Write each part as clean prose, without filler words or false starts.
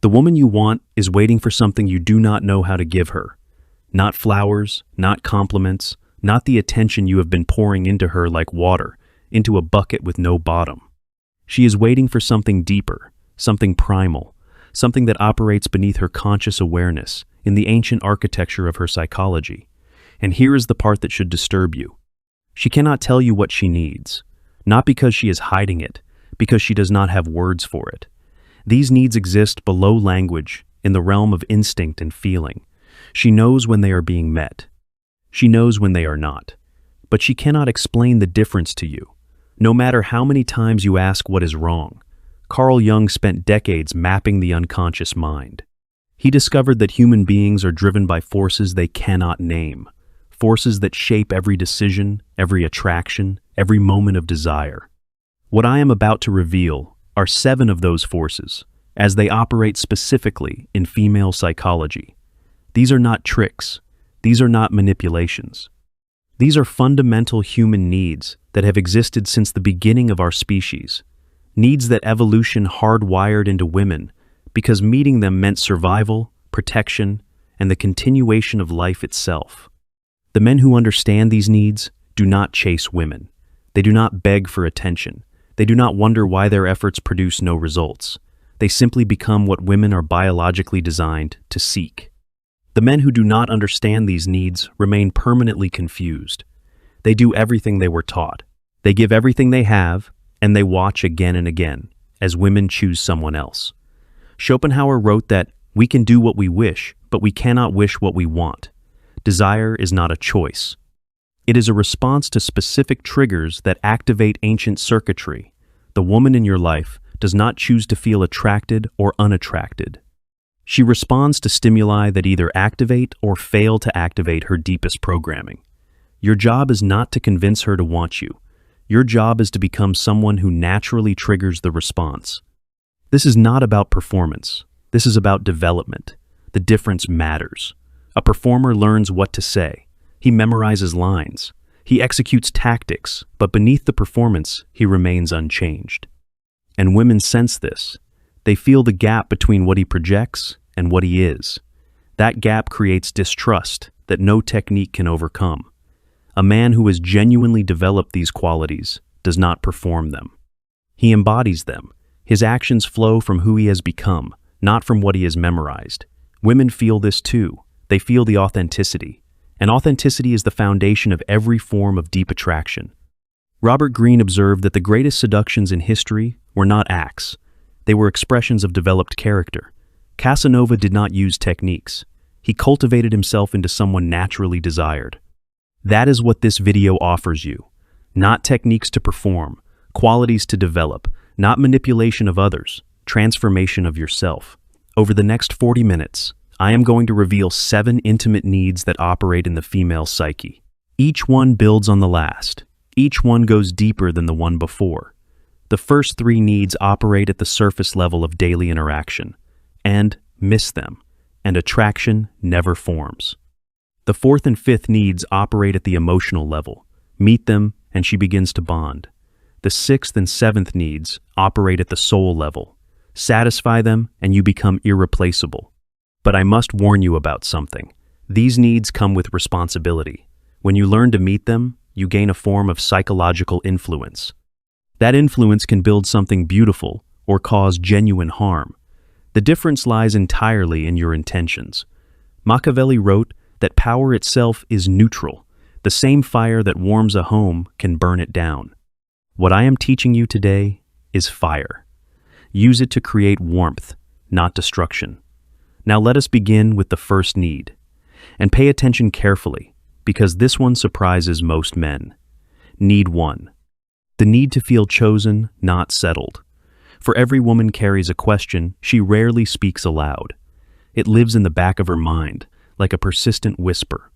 The woman you want is waiting for something you do not know how to give her. Not flowers, not compliments, not the attention you have been pouring into her like water, into a bucket with no bottom. She is waiting for something deeper, something primal, something that operates beneath her conscious awareness in the ancient architecture of her psychology. And here is the part that should disturb you. She cannot tell you what she needs, not because she is hiding it, because she does not have words for it. These needs exist below language, in the realm of instinct and feeling. She knows when they are being met. She knows when they are not. But she cannot explain the difference to you, no matter how many times you ask what is wrong. Carl Jung spent decades mapping the unconscious mind. He discovered that human beings are driven by forces they cannot name, forces that shape every decision, every attraction, every moment of desire. What I am about to reveal are 7 of those forces, as they operate specifically in female psychology. These are not tricks. These are not manipulations. These are fundamental human needs that have existed since the beginning of our species, needs that evolution hardwired into women because meeting them meant survival, protection, and the continuation of life itself. The men who understand these needs do not chase women. They do not beg for attention. They do not wonder why their efforts produce no results. They simply become what women are biologically designed to seek. The men who do not understand these needs remain permanently confused. They do everything they were taught. They give everything they have, and they watch again and again as women choose someone else. Schopenhauer wrote that we can do what we wish, but we cannot wish what we want. Desire is not a choice. It is a response to specific triggers that activate ancient circuitry. The woman in your life does not choose to feel attracted or unattracted. She responds to stimuli that either activate or fail to activate her deepest programming. Your job is not to convince her to want you. Your job is to become someone who naturally triggers the response. This is not about performance. This is about development. The difference matters. A performer learns what to say. He memorizes lines. He executes tactics, but beneath the performance, he remains unchanged. And women sense this. They feel the gap between what he projects and what he is. That gap creates distrust that no technique can overcome. A man who has genuinely developed these qualities does not perform them. He embodies them. His actions flow from who he has become, not from what he has memorized. Women feel this too. They feel the authenticity. And authenticity is the foundation of every form of deep attraction. Robert Greene observed that the greatest seductions in history were not acts. They were expressions of developed character. Casanova did not use techniques. He cultivated himself into someone naturally desired. That is what this video offers you. Not techniques to perform, qualities to develop, not manipulation of others, transformation of yourself. Over the next 40 minutes, I am going to reveal 7 intimate needs that operate in the female psyche. Each one builds on the last. Each one goes deeper than the one before. The first 3 needs operate at the surface level of daily interaction, and miss them, and attraction never forms. The 4th and 5th needs operate at the emotional level. Meet them, and she begins to bond. The 6th and 7th needs operate at the soul level. Satisfy them, and you become irreplaceable. But I must warn you about something. These needs come with responsibility. When you learn to meet them, you gain a form of psychological influence. That influence can build something beautiful or cause genuine harm. The difference lies entirely in your intentions. Machiavelli wrote that power itself is neutral. The same fire that warms a home can burn it down. What I am teaching you today is fire. Use it to create warmth, not destruction. Now let us begin with the first need. And pay attention carefully, because this one surprises most men. Need 1. The need to feel chosen, not settled. For every woman carries a question she rarely speaks aloud. It lives in the back of her mind, like a persistent whisper.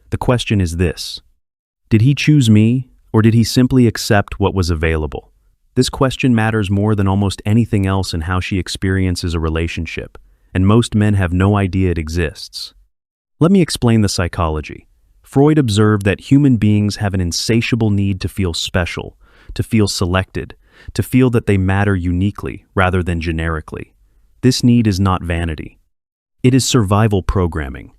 The question is this: did he choose me, or did he simply accept what was available? This question matters more than almost anything else in how she experiences a relationship, and most men have no idea it exists. Let me explain the psychology. Freud observed that human beings have an insatiable need to feel special, to feel selected, to feel that they matter uniquely rather than generically. This need is not vanity. It is survival programming.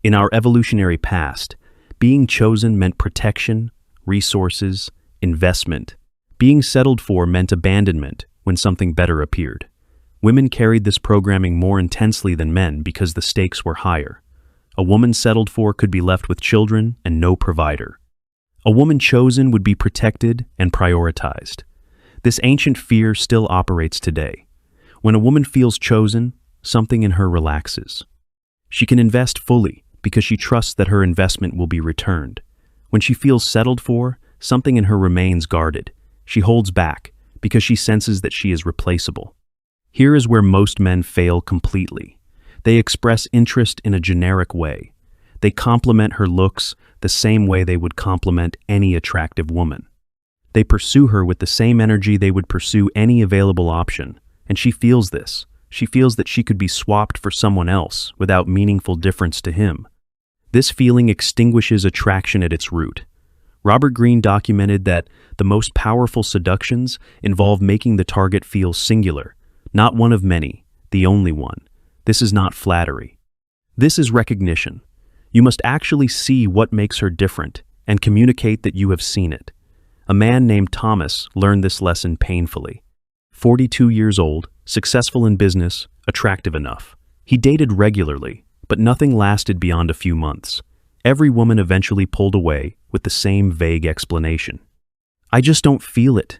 In our evolutionary past, being chosen meant protection, resources, investment. Being settled for meant abandonment when something better appeared. Women carried this programming more intensely than men because the stakes were higher. A woman settled for could be left with children and no provider. A woman chosen would be protected and prioritized. This ancient fear still operates today. When a woman feels chosen, something in her relaxes. She can invest fully because she trusts that her investment will be returned. When she feels settled for, something in her remains guarded. She holds back because she senses that she is replaceable. Here is where most men fail completely. They express interest in a generic way. They compliment her looks the same way they would compliment any attractive woman. They pursue her with the same energy they would pursue any available option, and she feels this. She feels that she could be swapped for someone else without meaningful difference to him. This feeling extinguishes attraction at its root. Robert Greene documented that the most powerful seductions involve making the target feel singular, not one of many, the only one. This is not flattery. This is recognition. You must actually see what makes her different and communicate that you have seen it. A man named Thomas learned this lesson painfully. 42 years old, successful in business, attractive enough. He dated regularly, but nothing lasted beyond a few months. Every woman eventually pulled away with the same vague explanation. "I just don't feel it."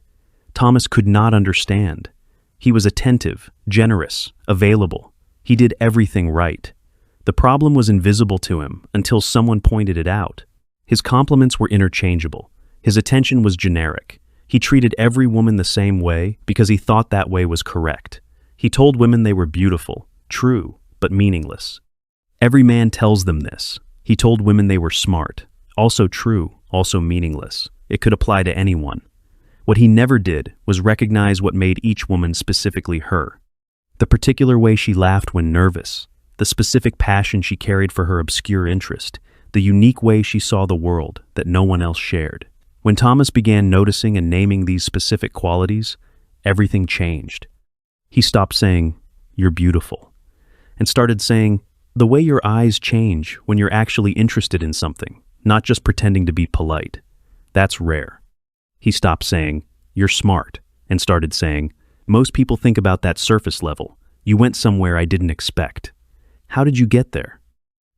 Thomas could not understand. He was attentive, generous, available. He did everything right. The problem was invisible to him until someone pointed it out. His compliments were interchangeable. His attention was generic. He treated every woman the same way because he thought that way was correct. He told women they were beautiful, true, but meaningless. Every man tells them this. He told women they were smart, also true, also meaningless. It could apply to anyone. What he never did was recognize what made each woman specifically her. The particular way she laughed when nervous, the specific passion she carried for her obscure interest, the unique way she saw the world that no one else shared. When Thomas began noticing and naming these specific qualities, everything changed. He stopped saying, "You're beautiful," and started saying, "The way your eyes change when you're actually interested in something, not just pretending to be polite. That's rare." He stopped saying, "You're smart," and started saying, "Most people think about that surface level. You went somewhere I didn't expect. How did you get there?"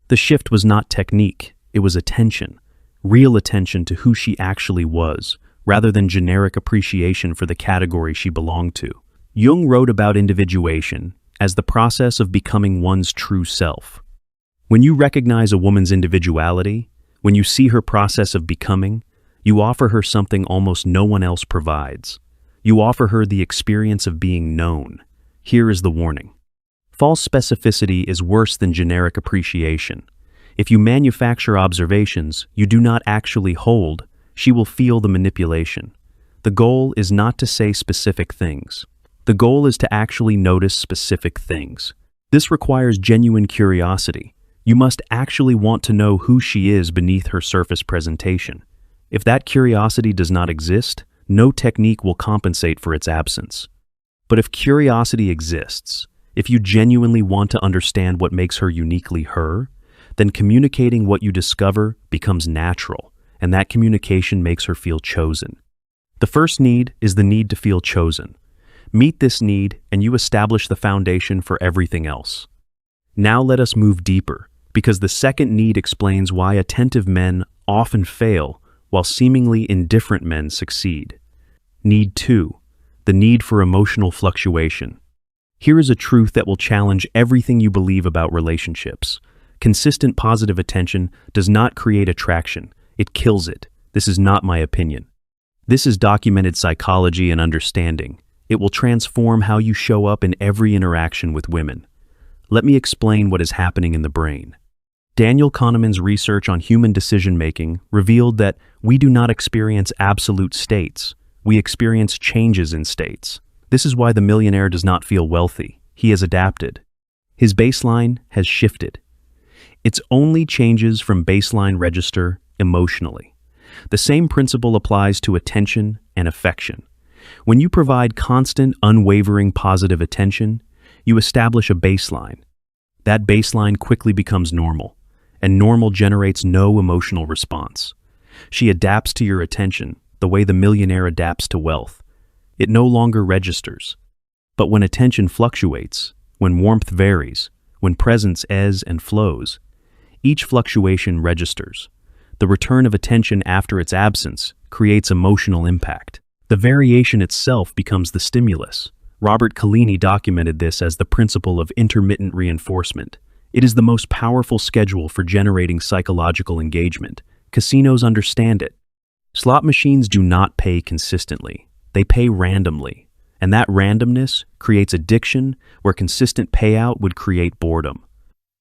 The shift was not technique, it was attention, real attention to who she actually was, rather than generic appreciation for the category she belonged to. Jung wrote about individuation as the process of becoming one's true self. When you recognize a woman's individuality, when you see her process of becoming, you offer her something almost no one else provides. You offer her the experience of being known. Here is the warning. False specificity is worse than generic appreciation. If you manufacture observations you do not actually hold, she will feel the manipulation. The goal is not to say specific things. The goal is to actually notice specific things. This requires genuine curiosity. You must actually want to know who she is beneath her surface presentation. If that curiosity does not exist, no technique will compensate for its absence. But if curiosity exists, if you genuinely want to understand what makes her uniquely her, then communicating what you discover becomes natural, and that communication makes her feel chosen. The first need is the need to feel chosen. Meet this need, and you establish the foundation for everything else. Now let us move deeper, because the second need explains why attentive men often fail while seemingly indifferent men succeed. Need 2, the need for emotional fluctuation. Here is a truth that will challenge everything you believe about relationships. Consistent positive attention does not create attraction, it kills it. This is not my opinion. This is documented psychology and understanding. It will transform how you show up in every interaction with women. Let me explain what is happening in the brain. Daniel Kahneman's research on human decision-making revealed that we do not experience absolute states. We experience changes in states. This is why the millionaire does not feel wealthy. He has adapted. His baseline has shifted. It's only changes from baseline register emotionally. The same principle applies to attention and affection. When you provide constant, unwavering positive attention, You establish a baseline. That baseline quickly becomes normal, and normal generates no emotional response. She adapts to your attention the way the millionaire adapts to wealth. It no longer registers. But when attention fluctuates, when warmth varies, when presence ebbs and flows, each fluctuation registers. The return of attention after its absence creates emotional impact. The variation itself becomes the stimulus. Robert Cialdini documented this as the principle of intermittent reinforcement. It is the most powerful schedule for generating psychological engagement. Casinos understand it. Slot machines do not pay consistently. They pay randomly. And that randomness creates addiction where consistent payout would create boredom.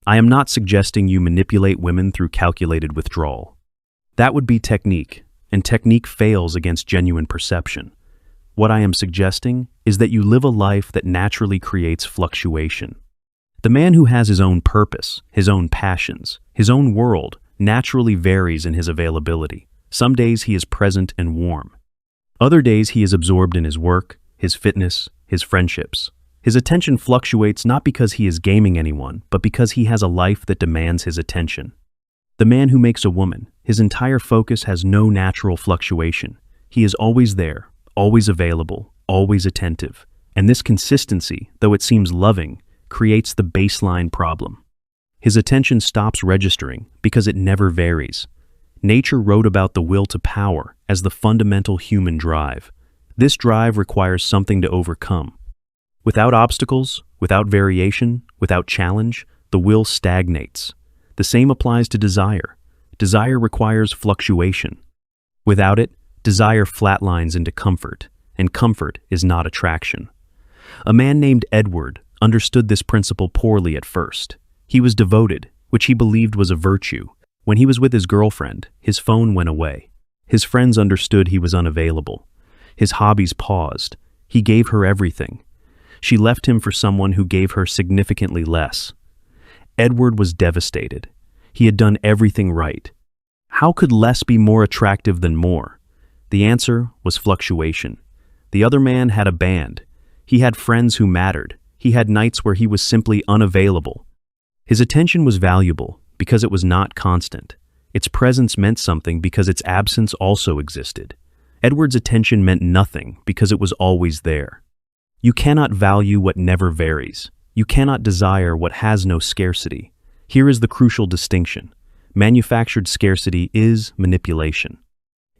I am not suggesting you manipulate women through calculated withdrawal. That would be technique, and technique fails against genuine perception. What I am suggesting is that you live a life that naturally creates fluctuation. The man who has his own purpose, his own passions, his own world, naturally varies in his availability. Some days he is present and warm. Other days he is absorbed in his work, his fitness, his friendships. His attention fluctuates not because he is gaming anyone, but because he has a life that demands his attention. The man who makes a woman, his entire focus has no natural fluctuation. He is always there, always available, always attentive. And this consistency, though it seems loving, creates the baseline problem. His attention stops registering because it never varies. Nature wrote about the will to power as the fundamental human drive. This drive requires something to overcome. Without obstacles, without variation, without challenge, the will stagnates. The same applies to desire. Desire requires fluctuation. Without it, desire flatlines into comfort, and comfort is not attraction. A man named Edward understood this principle poorly at first. He was devoted, which he believed was a virtue. When he was with his girlfriend, his phone went away. His friends understood he was unavailable. His hobbies paused. He gave her everything. She left him for someone who gave her significantly less. Edward was devastated. He had done everything right. How could less be more attractive than more? The answer was fluctuation. The other man had a band. He had friends who mattered. He had nights where he was simply unavailable. His attention was valuable because it was not constant. Its presence meant something because its absence also existed. Edward's attention meant nothing because it was always there. You cannot value what never varies. You cannot desire what has no scarcity. Here is the crucial distinction. Manufactured scarcity is manipulation.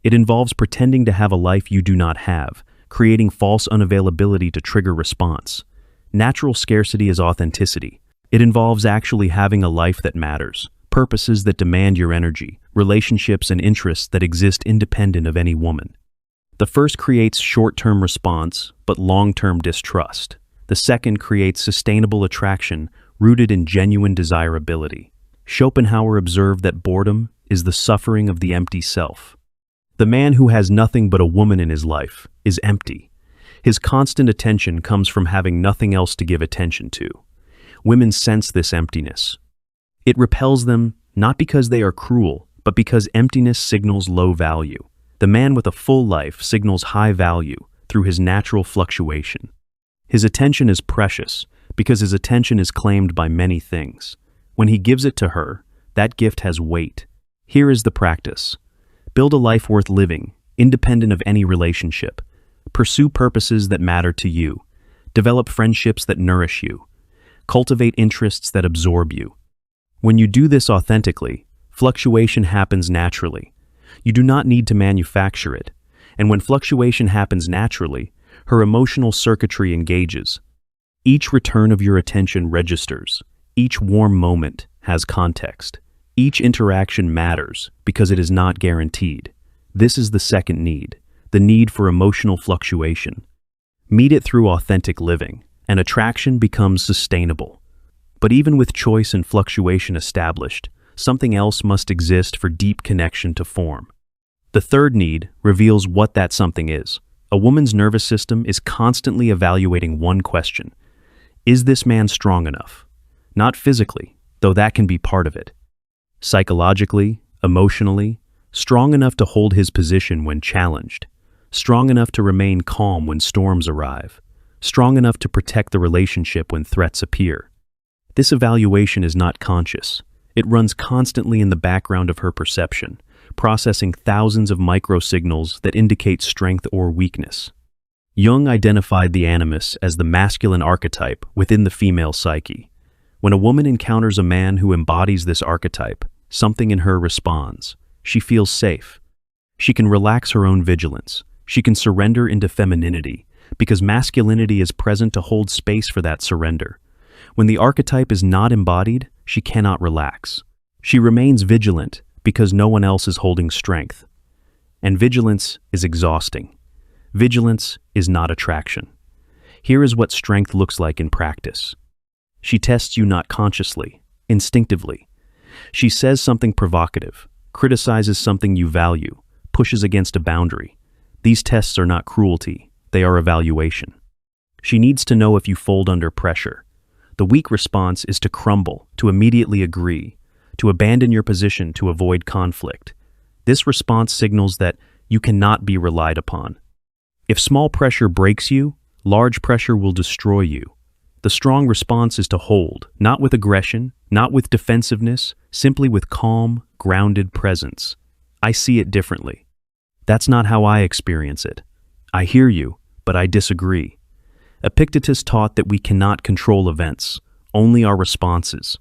It involves pretending to have a life you do not have, creating false unavailability to trigger response. Natural scarcity is authenticity. It involves actually having a life that matters, purposes that demand your energy, relationships and interests that exist independent of any woman. The first creates short-term response, but long-term distrust. The second creates sustainable attraction rooted in genuine desirability. Schopenhauer observed that boredom is the suffering of the empty self. The man who has nothing but a woman in his life is empty. His constant attention comes from having nothing else to give attention to. Women sense this emptiness. It repels them not because they are cruel, but because emptiness signals low value. The man with a full life signals high value through his natural fluctuation. His attention is precious because his attention is claimed by many things. When he gives it to her, that gift has weight. Here is the practice. Build a life worth living, independent of any relationship. Pursue purposes that matter to you. Develop friendships that nourish you. Cultivate interests that absorb you. When you do this authentically, fluctuation happens naturally. You do not need to manufacture it. And when fluctuation happens naturally, her emotional circuitry engages. Each return of your attention registers. Each warm moment has context. Each interaction matters because it is not guaranteed. This is the second need, the need for emotional fluctuation. Meet it through authentic living, and attraction becomes sustainable. But even with choice and fluctuation established, something else must exist for deep connection to form. The third need reveals what that something is. A woman's nervous system is constantly evaluating one question. Is this man strong enough? Not physically, though that can be part of it. Psychologically, emotionally, strong enough to hold his position when challenged. Strong enough to remain calm when storms arrive. strong enough to protect the relationship when threats appear. This evaluation is not conscious. It runs constantly in the background of her perception, processing thousands of microsignals that indicate strength or weakness. Jung identified the animus as the masculine archetype within the female psyche. When a woman encounters a man who embodies this archetype, something in her responds. She feels safe. She can relax her own vigilance. She can surrender into femininity, because masculinity is present to hold space for that surrender. When the archetype is not embodied, she cannot relax. She remains vigilant because no one else is holding strength. And vigilance is exhausting. Vigilance is not attraction. Here is what strength looks like in practice. She tests you not consciously, instinctively. She says something provocative, criticizes something you value, pushes against a boundary. These tests are not cruelty, they are evaluation. She needs to know if you fold under pressure. The weak response is to crumble, to immediately agree, to abandon your position to avoid conflict. This response signals that you cannot be relied upon. If small pressure breaks you, large pressure will destroy you. The strong response is to hold, not with aggression, not with defensiveness, simply with calm, grounded presence. I see it differently. That's not how I experience it. I hear you, but I disagree. Epictetus taught that we cannot control events, only our responses.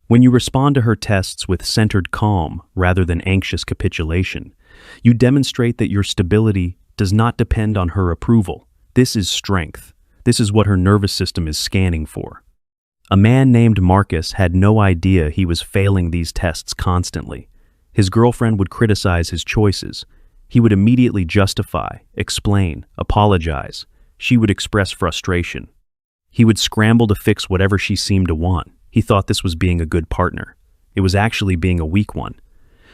When you respond to her tests with centered calm rather than anxious capitulation, you demonstrate that your stability does not depend on her approval. This is strength. This is what her nervous system is scanning for. A man named Marcus had no idea he was failing these tests constantly. His girlfriend would criticize his choices. He would immediately justify, explain, apologize. She would express frustration. He would scramble to fix whatever she seemed to want. He thought this was being a good partner. It was actually being a weak one.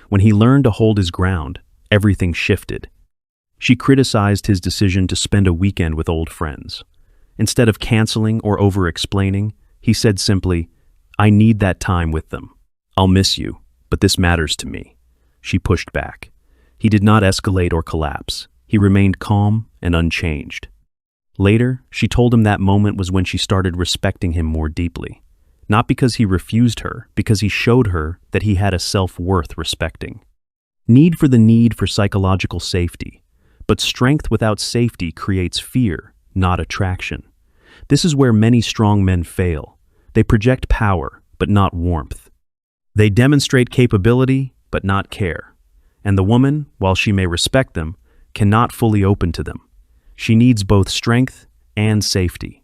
When he learned to hold his ground, everything shifted. She criticized his decision to spend a weekend with old friends. Instead of canceling or over-explaining, he said simply, "I need that time with them. I'll miss you, but this matters to me." She pushed back. He did not escalate or collapse. He remained calm and unchanged. Later, she told him that moment was when she started respecting him more deeply. Not because he refused her, because he showed her that he had a self-worth respecting. Need for psychological safety. But strength without safety creates fear, not attraction. This is where many strong men fail. They project power, but not warmth. They demonstrate capability, but not care. And the woman, while she may respect them, cannot fully open to them. She needs both strength and safety.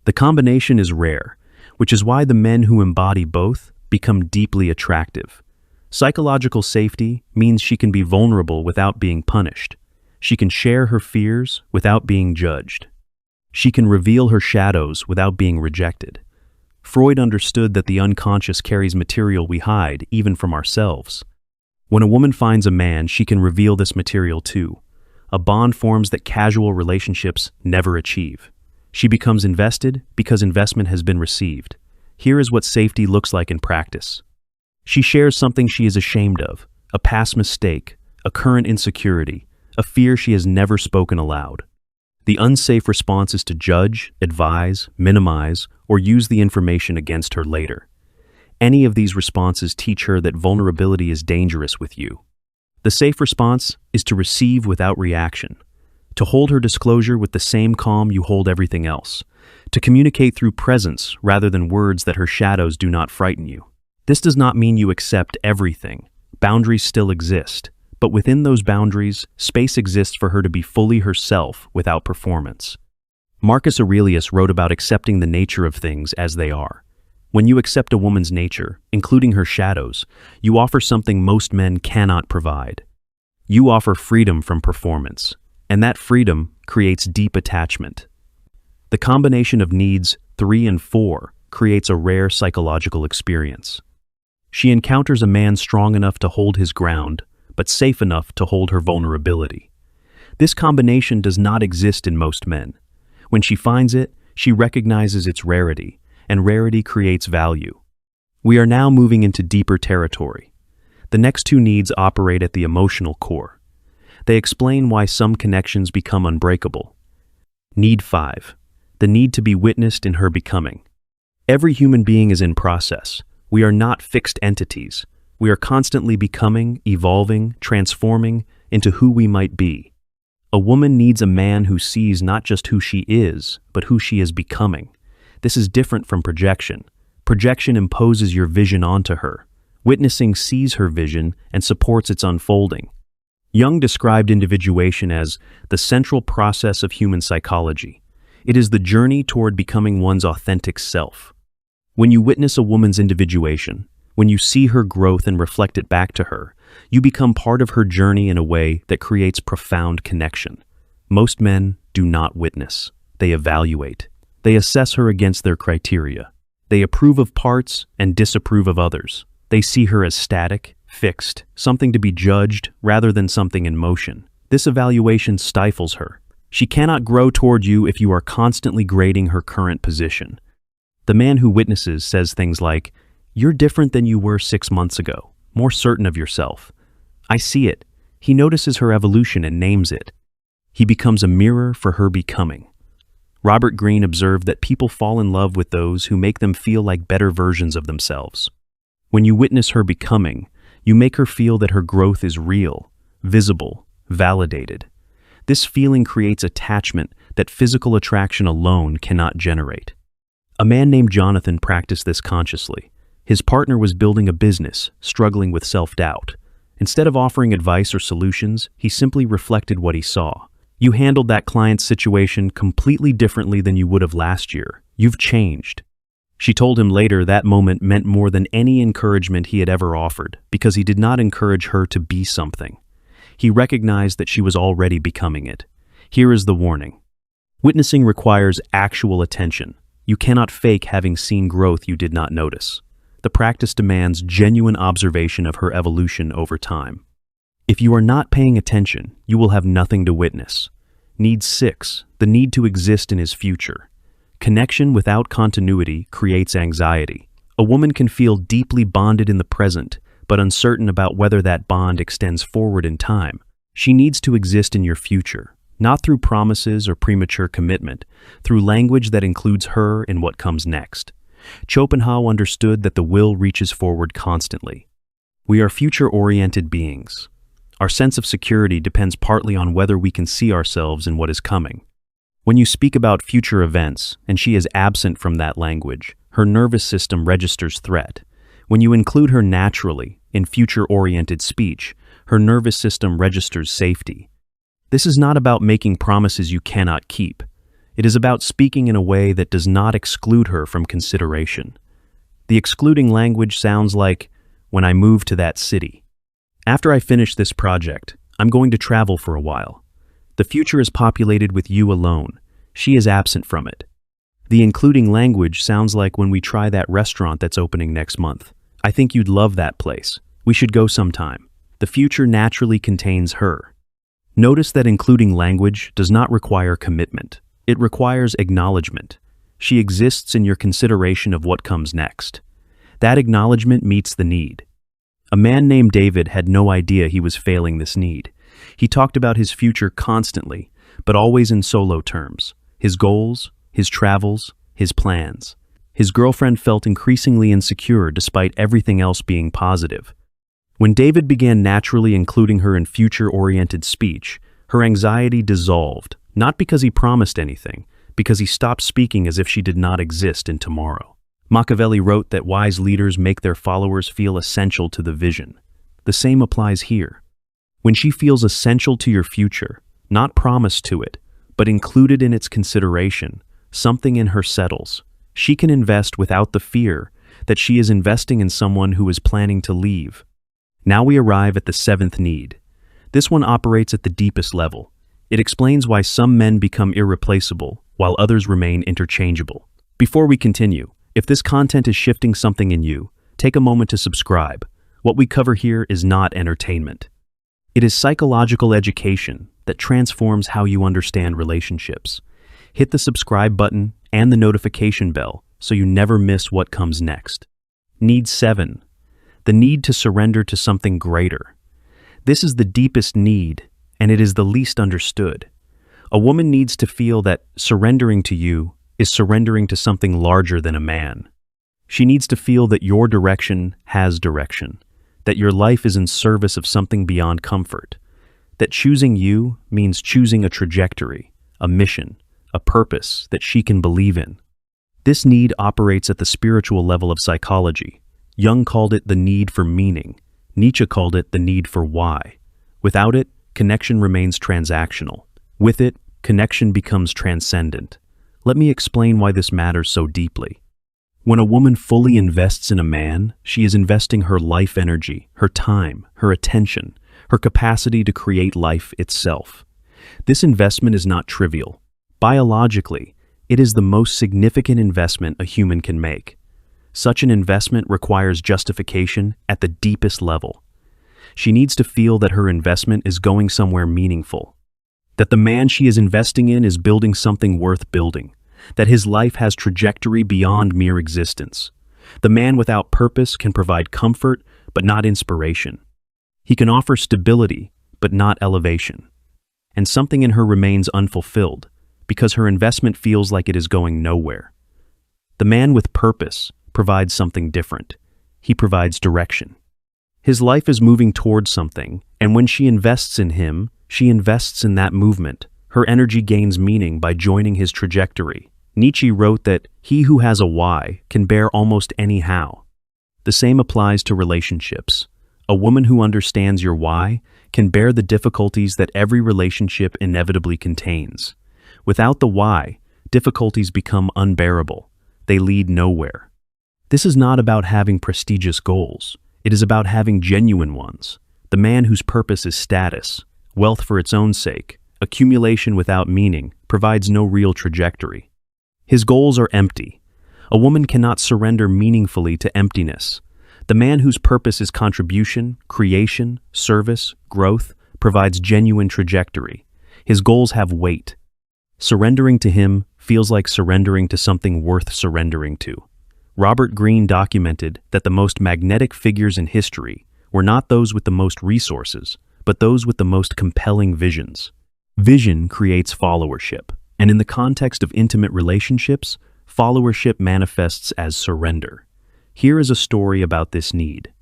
The combination is rare, which is why the men who embody both become deeply attractive. Psychological safety means she can be vulnerable without being punished. She can share her fears without being judged. She can reveal her shadows without being rejected. Freud understood that the unconscious carries material we hide, even from ourselves. When a woman finds a man, she can reveal this material too. A bond forms that casual relationships never achieve. She becomes invested because investment has been received. Here is what safety looks like in practice. She shares something she is ashamed of, a past mistake, a current insecurity, a fear she has never spoken aloud. The unsafe response is to judge, advise, minimize, or use the information against her later. Any of these responses teach her that vulnerability is dangerous with you. The safe response is to receive without reaction, to hold her disclosure with the same calm you hold everything else, to communicate through presence rather than words that her shadows do not frighten you. This does not mean you accept everything. Boundaries still exist, but within those boundaries, space exists for her to be fully herself without performance. Marcus Aurelius wrote about accepting the nature of things as they are. When you accept a woman's nature, including her shadows, you offer something most men cannot provide. You offer freedom from performance, and that freedom creates deep attachment. The combination of needs 3 and 4 creates a rare psychological experience. She encounters a man strong enough to hold his ground, but safe enough to hold her vulnerability. This combination does not exist in most men. When she finds it, she recognizes its rarity, and rarity creates value. We are now moving into deeper territory. The next 2 needs operate at the emotional core. They explain why some connections become unbreakable. Need 5. The the need to be witnessed in her becoming. Every human being is in process. We are not fixed entities. We are constantly becoming, evolving, transforming into who we might be. A woman needs a man who sees not just who she is, but who she is becoming. This is different from projection. Projection imposes your vision onto her. Witnessing sees her vision and supports its unfolding. Jung described individuation as the central process of human psychology. It is the journey toward becoming one's authentic self. When you witness a woman's individuation, when you see her growth and reflect it back to her, you become part of her journey in a way that creates profound connection. Most men do not witness. They evaluate. They assess her against their criteria. They approve of parts and disapprove of others. They see her as static, fixed, something to be judged rather than something in motion. This evaluation stifles her. She cannot grow toward you if you are constantly grading her current position. The man who witnesses says things like, "You're different than you were 6 months ago, more certain of yourself." I see it. He notices her evolution and names it. He becomes a mirror for her becoming. Robert Greene observed that people fall in love with those who make them feel like better versions of themselves. When you witness her becoming, you make her feel that her growth is real, visible, validated. This feeling creates attachment that physical attraction alone cannot generate. A man named Jonathan practiced this consciously. His partner was building a business, struggling with self-doubt. Instead of offering advice or solutions, he simply reflected what he saw. "You handled that client's situation completely differently than you would have last year. You've changed." She told him later that moment meant more than any encouragement he had ever offered, because he did not encourage her to be something. He recognized that she was already becoming it. Here is the warning. Witnessing requires actual attention. You cannot fake having seen growth you did not notice. The practice demands genuine observation of her evolution over time. If you are not paying attention, you will have nothing to witness. Need 6, the need to exist in his future. Connection without continuity creates anxiety. A woman can feel deeply bonded in the present, but uncertain about whether that bond extends forward in time. She needs to exist in your future, not through promises or premature commitment, through language that includes her in what comes next. Schopenhauer understood that the will reaches forward constantly. We are future-oriented beings. Our sense of security depends partly on whether we can see ourselves in what is coming. When you speak about future events, and she is absent from that language, her nervous system registers threat. When you include her naturally in future-oriented speech, her nervous system registers safety. This is not about making promises you cannot keep. It is about speaking in a way that does not exclude her from consideration. The excluding language sounds like, "When I move to that city. After I finish this project, I'm going to travel for a while. The future is populated with you alone. She is absent from it." The including language sounds like, "When we try that restaurant that's opening next month. I think you'd love that place. We should go sometime." The future naturally contains her. Notice that including language does not require commitment. It requires acknowledgement. She exists in your consideration of what comes next. That acknowledgement meets the need. A man named David had no idea he was failing this need. He talked about his future constantly, but always in solo terms. His goals, his travels, his plans. His girlfriend felt increasingly insecure despite everything else being positive. When David began naturally including her in future-oriented speech, her anxiety dissolved, not because he promised anything, because he stopped speaking as if she did not exist in tomorrow. Machiavelli wrote that wise leaders make their followers feel essential to the vision. The same applies here. When she feels essential to your future, not promised to it, but included in its consideration, something in her settles. She can invest without the fear that she is investing in someone who is planning to leave. Now we arrive at the 7th need. This one operates at the deepest level. It explains why some men become irreplaceable, while others remain interchangeable. Before we continue, if this content is shifting something in you, take a moment to subscribe. What we cover here is not entertainment. It is psychological education that transforms how you understand relationships. Hit the subscribe button and the notification bell so you never miss what comes next. Need 7. The need to surrender to something greater. This is the deepest need, and it is the least understood. A woman needs to feel that surrendering to you is surrendering to something larger than a man. She needs to feel that your direction has direction, that your life is in service of something beyond comfort, that choosing you means choosing a trajectory, a mission, a purpose that she can believe in. This need operates at the spiritual level of psychology. Jung called it the need for meaning. Nietzsche called it the need for why. Without it, connection remains transactional. With it, connection becomes transcendent. Let me explain why this matters so deeply. When a woman fully invests in a man, she is investing her life energy, her time, her attention, her capacity to create life itself. This investment is not trivial. Biologically, it is the most significant investment a human can make. Such an investment requires justification at the deepest level. She needs to feel that her investment is going somewhere meaningful, that the man she is investing in is building something worth building, that his life has trajectory beyond mere existence. The man without purpose can provide comfort, but not inspiration. He can offer stability, but not elevation. And something in her remains unfulfilled, because her investment feels like it is going nowhere. The man with purpose provides something different. He provides direction. His life is moving towards something, and when she invests in him, she invests in that movement. Her energy gains meaning by joining his trajectory. Nietzsche wrote that he who has a why can bear almost any how. The same applies to relationships. A woman who understands your why can bear the difficulties that every relationship inevitably contains. Without the why, difficulties become unbearable. They lead nowhere. This is not about having prestigious goals. It is about having genuine ones. The man whose purpose is status, wealth for its own sake, accumulation without meaning, provides no real trajectory. His goals are empty. A woman cannot surrender meaningfully to emptiness. The man whose purpose is contribution, creation, service, growth, provides genuine trajectory. His goals have weight. Surrendering to him feels like surrendering to something worth surrendering to. Robert Greene documented that the most magnetic figures in history were not those with the most resources, but those with the most compelling visions. Vision creates followership, and in the context of intimate relationships, followership manifests as surrender. Here is a story about this need.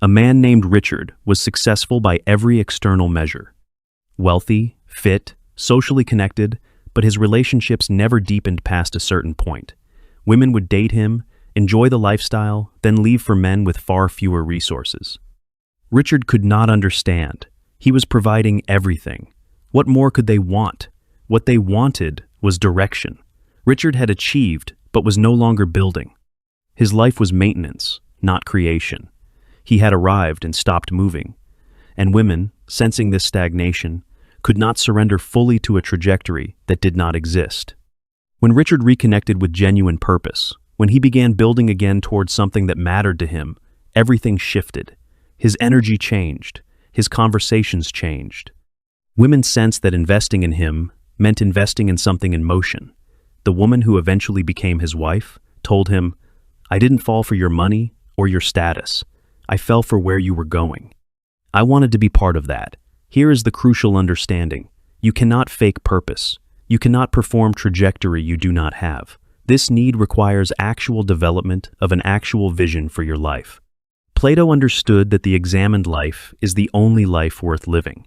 A man named Richard was successful by every external measure. Wealthy, fit, socially connected, but his relationships never deepened past a certain point. Women would date him, enjoy the lifestyle, then leave for men with far fewer resources. Richard could not understand. He was providing everything. What more could they want? What they wanted was direction. Richard had achieved, but was no longer building. His life was maintenance, not creation. He had arrived and stopped moving. And women, sensing this stagnation, could not surrender fully to a trajectory that did not exist. When Richard reconnected with genuine purpose, when he began building again towards something that mattered to him, everything shifted. His energy changed. His conversations changed. Women sensed that investing in him meant investing in something in motion. The woman who eventually became his wife told him, "I didn't fall for your money or your status. I fell for where you were going. I wanted to be part of that." Here is the crucial understanding. You cannot fake purpose. You cannot perform trajectory you do not have. This need requires actual development of an actual vision for your life. Plato understood that the examined life is the only life worth living.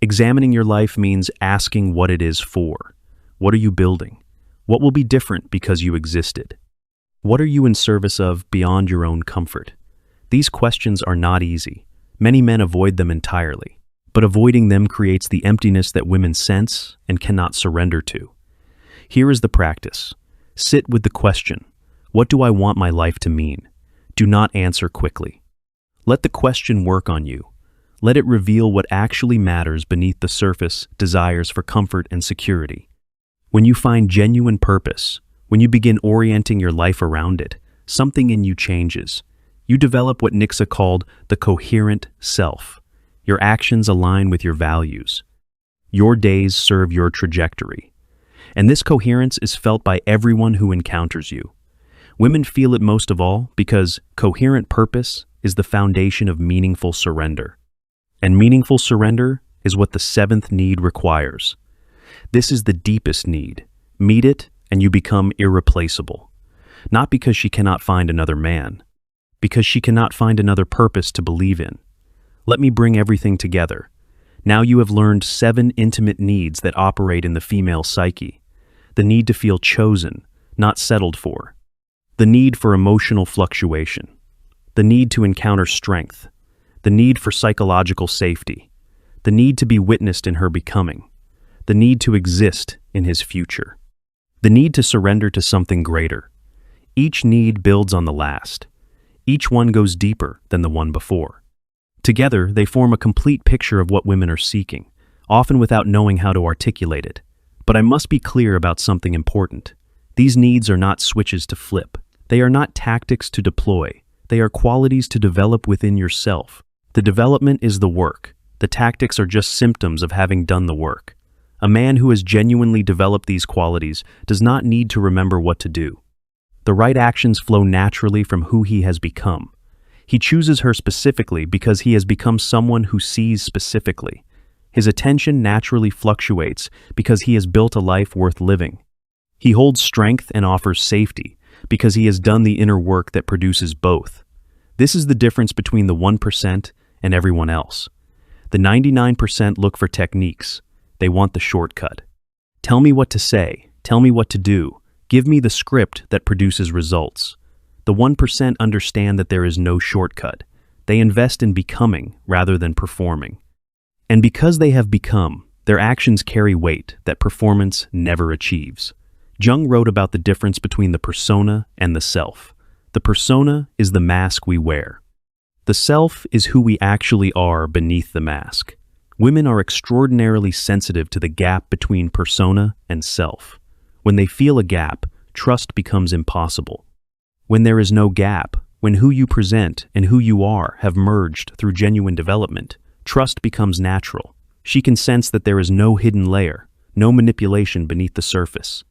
Examining your life means asking what it is for. What are you building? What will be different because you existed? What are you in service of beyond your own comfort? These questions are not easy. Many men avoid them entirely, but avoiding them creates the emptiness that women sense and cannot surrender to. Here is the practice. Sit with the question, what do I want my life to mean? Do not answer quickly. Let the question work on you. Let it reveal what actually matters beneath the surface desires for comfort and security. When you find genuine purpose, when you begin orienting your life around it, something in you changes. You develop what Nietzsche called the coherent self. Your actions align with your values. Your days serve your trajectory. And this coherence is felt by everyone who encounters you. Women feel it most of all because coherent purpose is the foundation of meaningful surrender. And meaningful surrender is what the seventh need requires. This is the deepest need. Meet it, and you become irreplaceable. Not because she cannot find another man, because she cannot find another purpose to believe in. Let me bring everything together. Now you have learned 7 intimate needs that operate in the female psyche. The need to feel chosen, not settled for. The need for emotional fluctuation. The need to encounter strength. The need for psychological safety. The need to be witnessed in her becoming. The need to exist in his future. The need to surrender to something greater. Each need builds on the last. Each one goes deeper than the one before. Together, they form a complete picture of what women are seeking, often without knowing how to articulate it. But I must be clear about something important. These needs are not switches to flip. They are not tactics to deploy. They are qualities to develop within yourself. The development is the work. The tactics are just symptoms of having done the work. A man who has genuinely developed these qualities does not need to remember what to do. The right actions flow naturally from who he has become. He chooses her specifically because he has become someone who sees specifically. His attention naturally fluctuates because he has built a life worth living. He holds strength and offers safety because he has done the inner work that produces both. This is the difference between the 1% and everyone else. The 99% look for techniques. They want the shortcut. Tell me what to say. Tell me what to do. Give me the script that produces results. The 1% understand that there is no shortcut. They invest in becoming rather than performing. And because they have become, their actions carry weight that performance never achieves. Jung wrote about the difference between the persona and the self. The persona is the mask we wear. The self is who we actually are beneath the mask. Women are extraordinarily sensitive to the gap between persona and self. When they feel a gap, trust becomes impossible. When there is no gap, when who you present and who you are have merged through genuine development, trust becomes natural. She can sense that there is no hidden layer, no manipulation beneath the surface.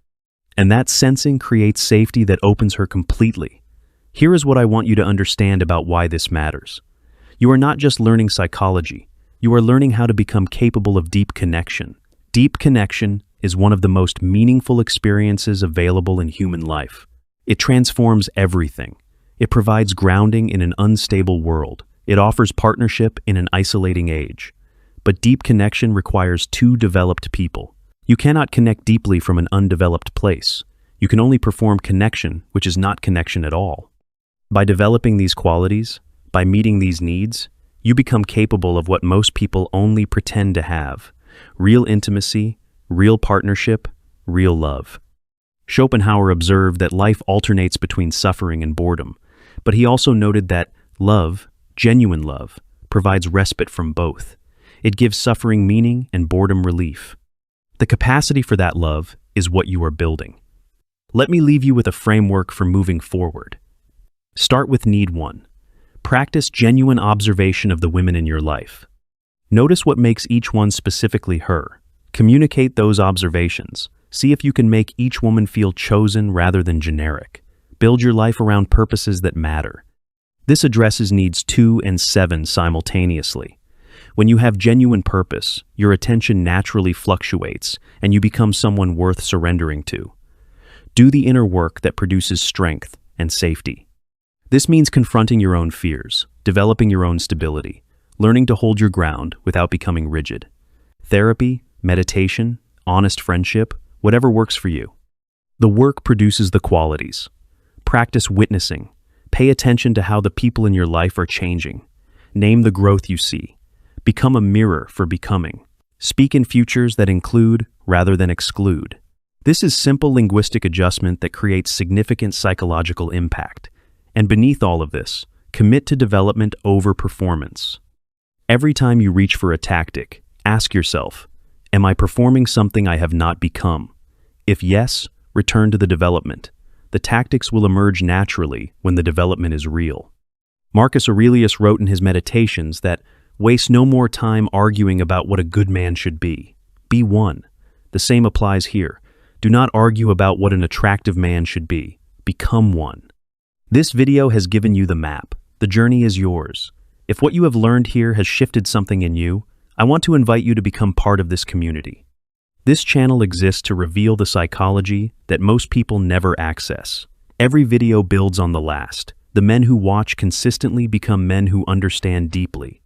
And that sensing creates safety that opens her completely. Here is what I want you to understand about why this matters. You are not just learning psychology. You are learning how to become capable of deep connection. Deep connection is one of the most meaningful experiences available in human life. It transforms everything. It provides grounding in an unstable world. It offers partnership in an isolating age. But deep connection requires 2 developed people. You cannot connect deeply from an undeveloped place. You can only perform connection, which is not connection at all. By developing these qualities, by meeting these needs, you become capable of what most people only pretend to have: real intimacy, real partnership, real love. Schopenhauer observed that life alternates between suffering and boredom, but he also noted that love, genuine love, provides respite from both. It gives suffering meaning and boredom relief. The capacity for that love is what you are building. Let me leave you with a framework for moving forward. Start with need 1. Practice genuine observation of the women in your life. Notice what makes each one specifically her. Communicate those observations. See if you can make each woman feel chosen rather than generic. Build your life around purposes that matter. This addresses needs 2 and 7 simultaneously. When you have genuine purpose, your attention naturally fluctuates and you become someone worth surrendering to. Do the inner work that produces strength and safety. This means confronting your own fears, developing your own stability, learning to hold your ground without becoming rigid. Therapy, meditation, honest friendship, whatever works for you. The work produces the qualities. Practice witnessing. Pay attention to how the people in your life are changing. Name the growth you see. Become a mirror for becoming. Speak in futures that include rather than exclude. This is simple linguistic adjustment that creates significant psychological impact. And beneath all of this, commit to development over performance. Every time you reach for a tactic, ask yourself, am I performing something I have not become? If yes, return to the development. The tactics will emerge naturally when the development is real. Marcus Aurelius wrote in his Meditations that waste no more time arguing about what a good man should be. Be one. The same applies here. Do not argue about what an attractive man should be. Become one. This video has given you the map. The journey is yours. If what you have learned here has shifted something in you, I want to invite you to become part of this community. This channel exists to reveal the psychology that most people never access. Every video builds on the last. The men who watch consistently become men who understand deeply.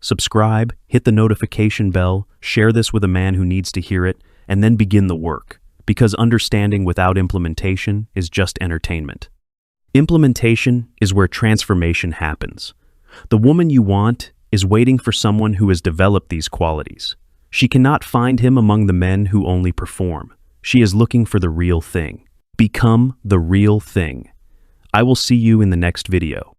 Subscribe, hit the notification bell, share this with a man who needs to hear it, and then begin the work, because understanding without implementation is just entertainment. Implementation is where transformation happens. The woman you want is waiting for someone who has developed these qualities. She cannot find him among the men who only perform. She is looking for the real thing. Become the real thing. I will see you in the next video.